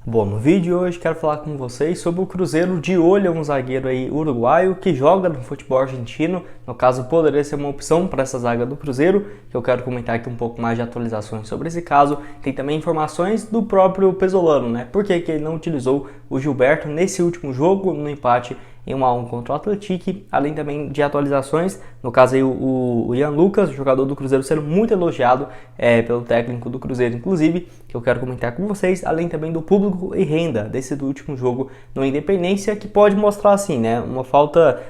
Bom, no vídeo de hoje quero falar com vocês sobre o Cruzeiro de olho, um zagueiro aí uruguaio que joga no futebol argentino. No caso, poderia ser uma opção para essa zaga do Cruzeiro, que eu quero comentar aqui um pouco mais de atualizações sobre esse caso. Tem também informações do próprio Pesolano, né? Por que ele não utilizou o Gilberto nesse último jogo, no empate em 1-1 contra o Atlético, além também de atualizações, no caso aí o Ian Lucas, jogador do Cruzeiro, sendo muito elogiado pelo técnico do Cruzeiro, inclusive, que eu quero comentar com vocês, além também do público e renda desse do último jogo no Independência, que pode mostrar assim, né, uma falta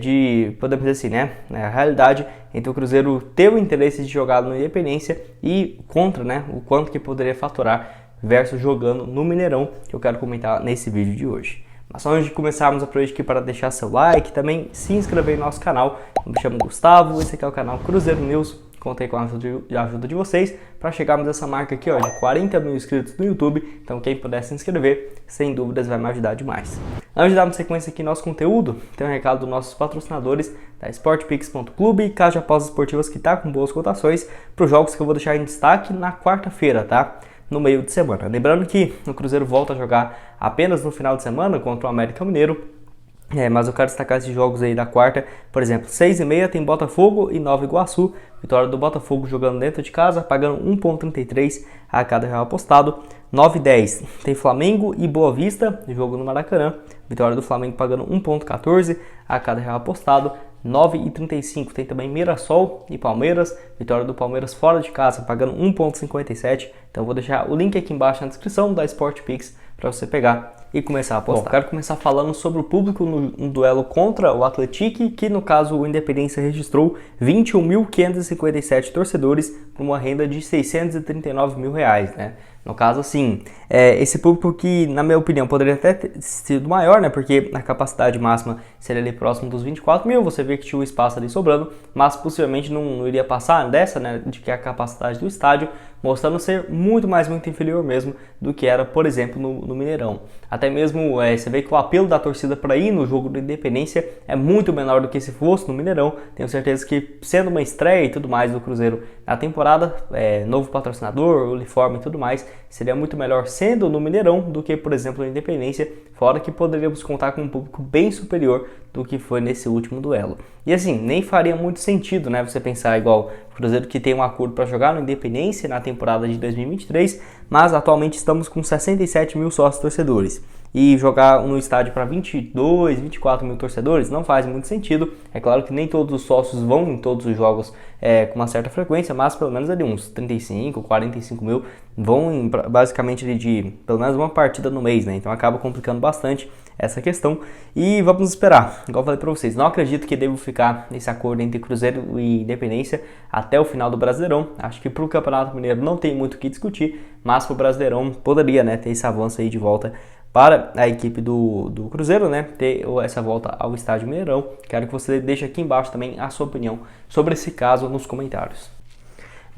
de, podemos dizer assim, né, a realidade entre o Cruzeiro ter o interesse de jogar no Independência e contra, né, o quanto que poderia faturar versus jogando no Mineirão, que eu quero comentar nesse vídeo de hoje. Mas só antes de começarmos a aqui para deixar seu like, também se inscrever no nosso canal. Eu me chamo Gustavo, esse aqui é o canal Cruzeiro News. Contei com a ajuda de vocês para chegarmos a essa marca aqui, ó, de 40 mil inscritos no YouTube. Então quem puder se inscrever, sem dúvidas vai me ajudar demais. Antes de darmos sequência aqui no nosso conteúdo, tem um recado dos nossos patrocinadores da Sportpix.clube e Casa de Apostas Esportivas, que está com boas cotações para os jogos que eu vou deixar em destaque na quarta-feira, tá? No meio de semana. Lembrando que o Cruzeiro volta a jogar apenas no final de semana contra o América Mineiro, mas eu quero destacar esses jogos aí da quarta. Por exemplo, 6h30 tem Botafogo e Nova Iguaçu, vitória do Botafogo jogando dentro de casa, pagando 1,33 a cada real apostado. 9h10 tem Flamengo e Boa Vista, jogo no Maracanã, vitória do Flamengo pagando 1,14 a cada real apostado. 9h35 tem também Mirassol e Palmeiras, vitória do Palmeiras fora de casa, pagando 1,57. Então vou deixar o link aqui embaixo na descrição da SportPix para você pegar e começar a apostar. Bom, quero começar falando sobre o público no duelo contra o Atlético, que no caso o Independência registrou 21.557 torcedores por uma renda de R$639 mil, né? No caso, assim, esse público que, na minha opinião, poderia até ter sido maior, né? Porque a capacidade máxima seria ali próximo dos 24 mil, você vê que tinha um espaço ali sobrando, mas possivelmente não iria passar dessa, né? De que a capacidade do estádio, mostrando ser muito inferior mesmo do que era, por exemplo, no Mineirão. Até mesmo você vê que o apelo da torcida para ir no jogo do Independência é muito menor do que se fosse no Mineirão. Tenho certeza que, sendo uma estreia e tudo mais do Cruzeiro na temporada, novo patrocinador, uniforme e tudo mais, seria muito melhor sendo no Mineirão do que, por exemplo, no Independência, fora que poderíamos contar com um público bem superior do que foi nesse último duelo. E assim, nem faria muito sentido, né, você pensar igual o Cruzeiro, que tem um acordo para jogar no Independência na temporada de 2023, mas atualmente estamos com 67 mil sócios torcedores. E jogar no estádio para 22, 24 mil torcedores não faz muito sentido. É claro que nem todos os sócios vão em todos os jogos com uma certa frequência, mas pelo menos ali uns 35, 45 mil vão basicamente de pelo menos uma partida no mês, né? Então acaba complicando bastante essa questão e vamos esperar. Igual eu falei para vocês, não acredito que devo ficar nesse acordo entre Cruzeiro e Independência até o final do Brasileirão. Acho que para o Campeonato Mineiro não tem muito o que discutir, mas para o Brasileirão poderia, né, ter esse avanço aí de volta para a equipe do Cruzeiro, né, ter essa volta ao Estádio Mineirão. Quero que você deixe aqui embaixo também a sua opinião sobre esse caso nos comentários.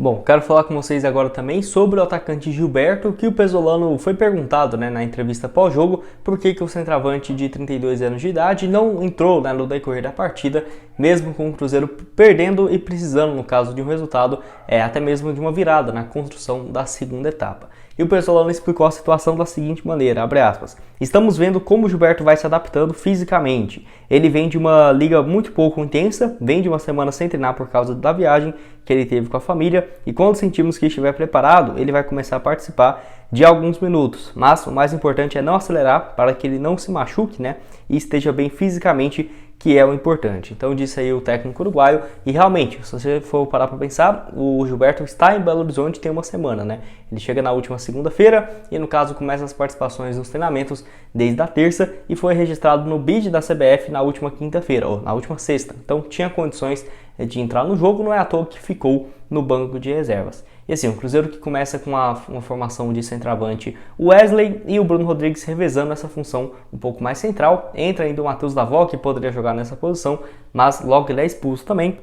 Bom, quero falar com vocês agora também sobre o atacante Gilberto, que o Pesolano foi perguntado, né, na entrevista pós-jogo por que o centroavante de 32 anos de idade não entrou, né, no decorrer da partida, mesmo com o Cruzeiro perdendo e precisando, no caso de um resultado, até mesmo de uma virada na construção da segunda etapa. E o Pesolano explicou a situação da seguinte maneira, abre aspas, estamos vendo como o Gilberto vai se adaptando fisicamente. Ele vem de uma liga muito pouco intensa, vem de uma semana sem treinar por causa da viagem que ele teve com a família, e quando sentimos que estiver preparado, ele vai começar a participar de alguns minutos. Mas o mais importante é não acelerar para que ele não se machuque, né, e esteja bem fisicamente, que é o importante. Então disse aí o técnico uruguaio, e realmente, se você for parar para pensar, o Gilberto está em Belo Horizonte tem uma semana, né? Ele chega na última segunda-feira e no caso começa as participações nos treinamentos desde a terça e foi registrado no BID da CBF na última quinta-feira, ou na última sexta. Então tinha condições de entrar no jogo, não é à toa que ficou no banco de reservas. E assim, o Cruzeiro que começa com uma formação de centroavante, o Wesley e o Bruno Rodrigues revezando essa função um pouco mais central. Entra ainda o Matheus Davó, que poderia jogar nessa posição, mas logo ele é expulso também.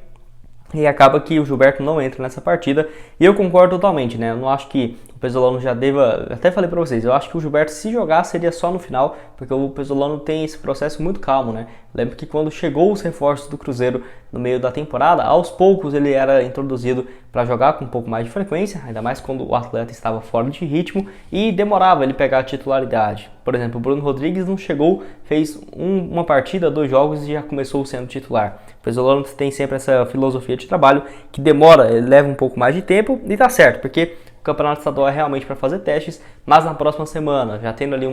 E acaba que o Gilberto não entra nessa partida. E eu concordo totalmente, né? Eu não acho que o Pesolano já deva... Até falei pra vocês, eu acho que o Gilberto, se jogar, seria só no final, porque o Pesolano tem esse processo muito calmo, né? Lembro que quando chegou os reforços do Cruzeiro no meio da temporada, aos poucos ele era introduzido para jogar com um pouco mais de frequência, ainda mais quando o atleta estava fora de ritmo e demorava ele pegar a titularidade. Por exemplo, o Bruno Rodrigues não chegou, fez uma partida, 2 jogos e já começou sendo titular. O Pesolano tem sempre essa filosofia de trabalho que demora, leva um pouco mais de tempo e tá certo, porque o campeonato estadual é realmente para fazer testes, mas na próxima semana, já tendo ali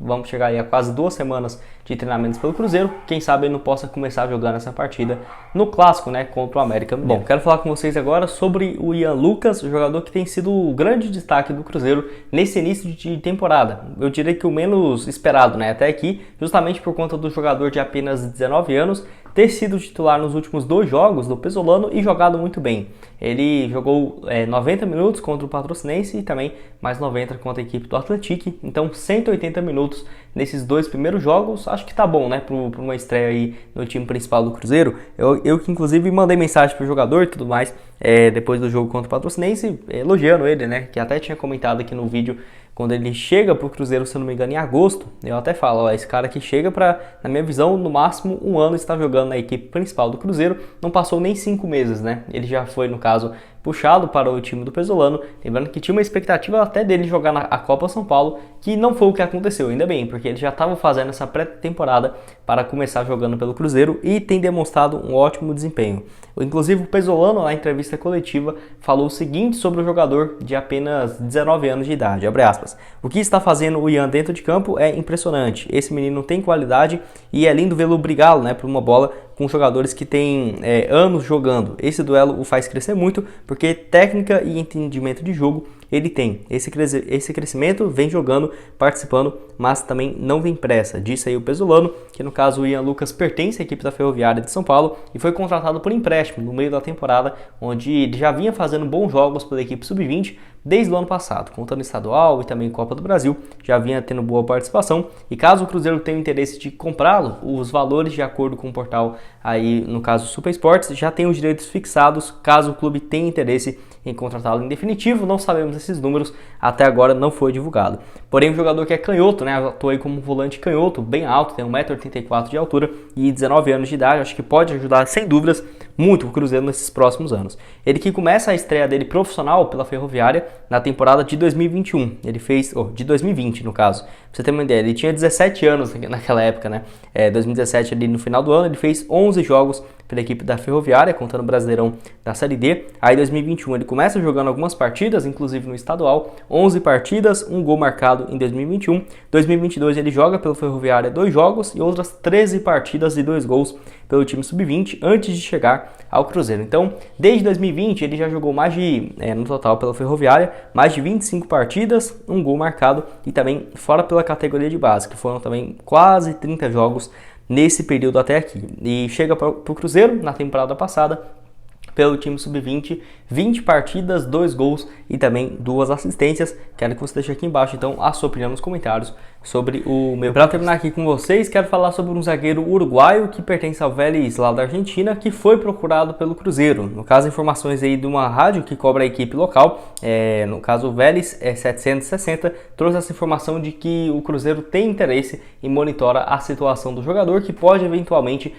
vamos chegar aí a quase 2 semanas de treinamentos pelo Cruzeiro, quem sabe ele não possa começar jogando essa partida no clássico, né, contra o América Mineiro. Bom, quero falar com vocês agora sobre o Ian Lucas, o jogador que tem sido o grande destaque do Cruzeiro nesse início de temporada. Eu diria que o menos esperado, né, até aqui, justamente por conta do jogador de apenas 19 anos ter sido titular nos últimos 2 jogos do Pesolano e jogado muito bem. Ele jogou 90 minutos contra o Patrocinense e também mais 90 contra a equipe do Atlético, então 180 minutos nesses 2 primeiros jogos, acho que tá bom, né, para uma estreia aí no time principal do Cruzeiro. Eu que inclusive mandei mensagem pro jogador e tudo mais, depois do jogo contra o Patrocinense, elogiando ele, né, que até tinha comentado aqui no vídeo, quando ele chega pro Cruzeiro, se eu não me engano, em agosto, eu até falo, ó, esse cara que chega para, na minha visão, no máximo 1 ano estar jogando na equipe principal do Cruzeiro, não passou nem 5 meses, né? Ele já foi, no caso, puxado para o time do Pesolano, lembrando que tinha uma expectativa até dele jogar a Copa São Paulo, que não foi o que aconteceu, ainda bem, porque ele já estava fazendo essa pré-temporada para começar jogando pelo Cruzeiro e tem demonstrado um ótimo desempenho. Inclusive o Pesolano, na entrevista coletiva, falou o seguinte sobre o jogador de apenas 19 anos de idade, abre aspas, o que está fazendo o Ian dentro de campo é impressionante, esse menino tem qualidade e é lindo vê-lo brigá-lo, né, por uma bola com jogadores que têm anos jogando. Esse duelo o faz crescer muito, porque técnica e entendimento de jogo ele tem. Esse crescimento vem jogando, participando, mas também não vem pressa. Disse aí o Pesolano, que no caso o Ian Lucas pertence à equipe da Ferroviária de São Paulo e foi contratado por empréstimo no meio da temporada, onde ele já vinha fazendo bons jogos pela equipe sub-20 desde o ano passado, contando estadual e também Copa do Brasil, já vinha tendo boa participação. E caso o Cruzeiro tenha o interesse de comprá-lo, os valores de acordo com o portal aí, no caso Super Esportes, já tem os direitos fixados, caso o clube tenha interesse em contratá-lo em definitivo, não sabemos esses números, até agora não foi divulgado. Porém, o jogador que é canhoto, né, atua aí como volante canhoto, bem alto, tem 1,84 m de altura e 19 anos de idade, acho que pode ajudar, sem dúvidas, muito o Cruzeiro nesses próximos anos. Ele que começa a estreia dele profissional pela Ferroviária na temporada de 2021, ele fez, de 2020 no caso, pra você ter uma ideia, ele tinha 17 anos naquela época, né, 2017 ali no final do ano, ele fez 11 jogos pela equipe da Ferroviária, contando o Brasileirão da Série D. Aí em 2021 ele começa jogando algumas partidas, inclusive no estadual, 11 partidas, 1 gol marcado em 2021. 2022 ele joga pelo Ferroviária 2 jogos e outras 13 partidas e 2 gols pelo time sub-20 antes de chegar ao Cruzeiro. Então, desde 2020 ele já jogou mais de, no total pela Ferroviária, mais de 25 partidas, 1 gol marcado e também fora pela categoria de base, que foram também quase 30 jogos nesse período até aqui. E chega para o Cruzeiro na temporada passada pelo time sub-20, 20 partidas, 2 gols e também 2 assistências. Quero que você deixe aqui embaixo então a sua opinião nos comentários sobre o meu. Para terminar aqui com vocês, quero falar sobre um zagueiro uruguaio que pertence ao Vélez lá da Argentina, que foi procurado pelo Cruzeiro. No caso, informações aí de uma rádio que cobra a equipe local, no caso o Vélez 760, trouxe essa informação de que o Cruzeiro tem interesse e monitora a situação do jogador, que pode eventualmente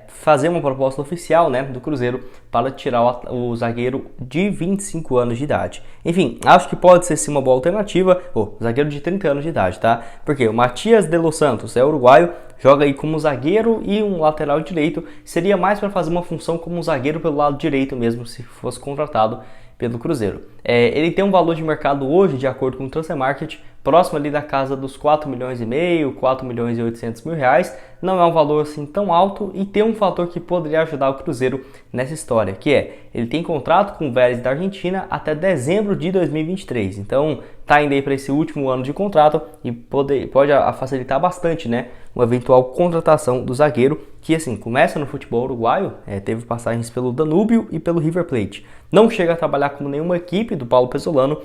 fazer uma proposta oficial, né, do Cruzeiro para tirar o zagueiro de 25 anos de idade. Enfim, acho que pode ser sim uma boa alternativa, zagueiro de 30 anos de idade, tá? Porque o Matias de Los Santos é uruguaio, joga aí como zagueiro e um lateral direito, seria mais para fazer uma função como zagueiro pelo lado direito mesmo, se fosse contratado pelo Cruzeiro. Ele tem um valor de mercado hoje, de acordo com o Transfer Market, próximo ali da casa dos 4,5 milhões, 4,8 milhões reais. Não é um valor assim tão alto e tem um fator que poderia ajudar o Cruzeiro nessa história, que ele tem contrato com o Vélez da Argentina até dezembro de 2023. Então tá indo aí para esse último ano de contrato e pode facilitar bastante, né, uma eventual contratação do zagueiro, que assim, começa no futebol uruguaio, teve passagens pelo Danúbio e pelo River Plate. Não chega a trabalhar com nenhuma equipe do Paulo Pesolano,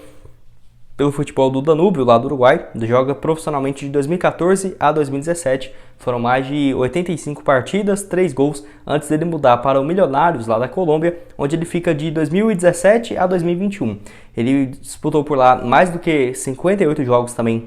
pelo futebol do Danúbio, lá do Uruguai, joga profissionalmente de 2014 a 2017 Foram mais de 85 partidas, 3 gols, antes dele mudar para o Milionários, lá da Colômbia, onde ele fica de 2017 a 2021. Ele disputou por lá mais do que 58 jogos também,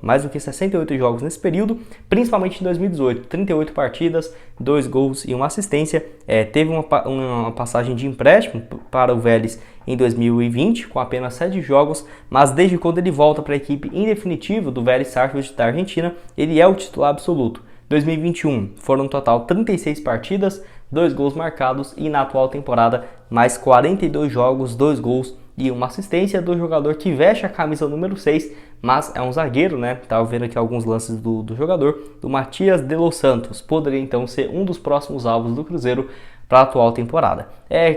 mais do que 68 jogos nesse período, principalmente em 2018. 38 partidas, 2 gols e uma assistência. Teve uma passagem de empréstimo para o Vélez em 2020, com apenas 7 jogos, mas desde quando ele volta para a equipe em definitivo do Vélez Sarsfield da Argentina, ele é o titular absoluto. 2021 foram no total 36 partidas, 2 gols marcados e na atual temporada mais 42 jogos, 2 gols e uma assistência do jogador que veste a camisa número 6, mas é um zagueiro, né? Tava vendo aqui alguns lances do jogador, do Matias de los Santos. Poderia então ser um dos próximos alvos do Cruzeiro para a atual temporada.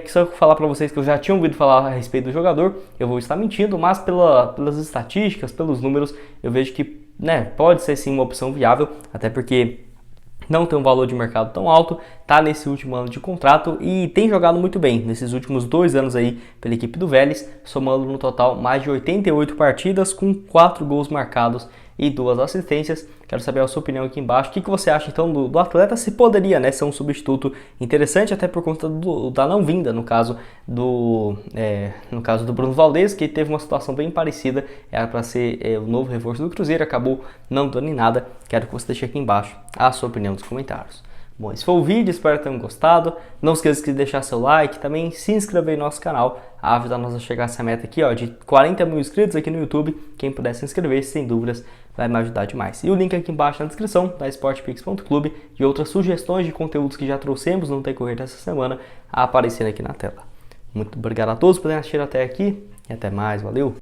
Se eu falar para vocês que eu já tinha ouvido falar a respeito do jogador, eu vou estar mentindo, mas pelas estatísticas, pelos números, eu vejo que, né, pode ser sim uma opção viável, até porque não tem um valor de mercado tão alto, tá nesse último ano de contrato e tem jogado muito bem nesses últimos 2 anos aí pela equipe do Vélez, somando no total mais de 88 partidas com 4 gols marcados e 2 assistências. Quero saber a sua opinião aqui embaixo. O que você acha então do atleta? Se poderia, né, ser um substituto interessante, até por conta da não vinda, no caso do Bruno Valdez, que teve uma situação bem parecida, era para ser o novo reforço do Cruzeiro, acabou não dando em nada. Quero que você deixe aqui embaixo a sua opinião nos comentários. Bom, esse foi o vídeo, espero que tenham gostado. Não esqueça de deixar seu like, também se inscrever no nosso canal, ajudar nós a chegar a essa meta aqui, ó, de 40 mil inscritos aqui no YouTube. Quem puder se inscrever, sem dúvidas, vai me ajudar demais. E o link aqui embaixo na descrição da sportpix.clube e outras sugestões de conteúdos que já trouxemos no decorrer dessa semana aparecendo aqui na tela. Muito obrigado a todos por terem assistido até aqui e até mais, valeu!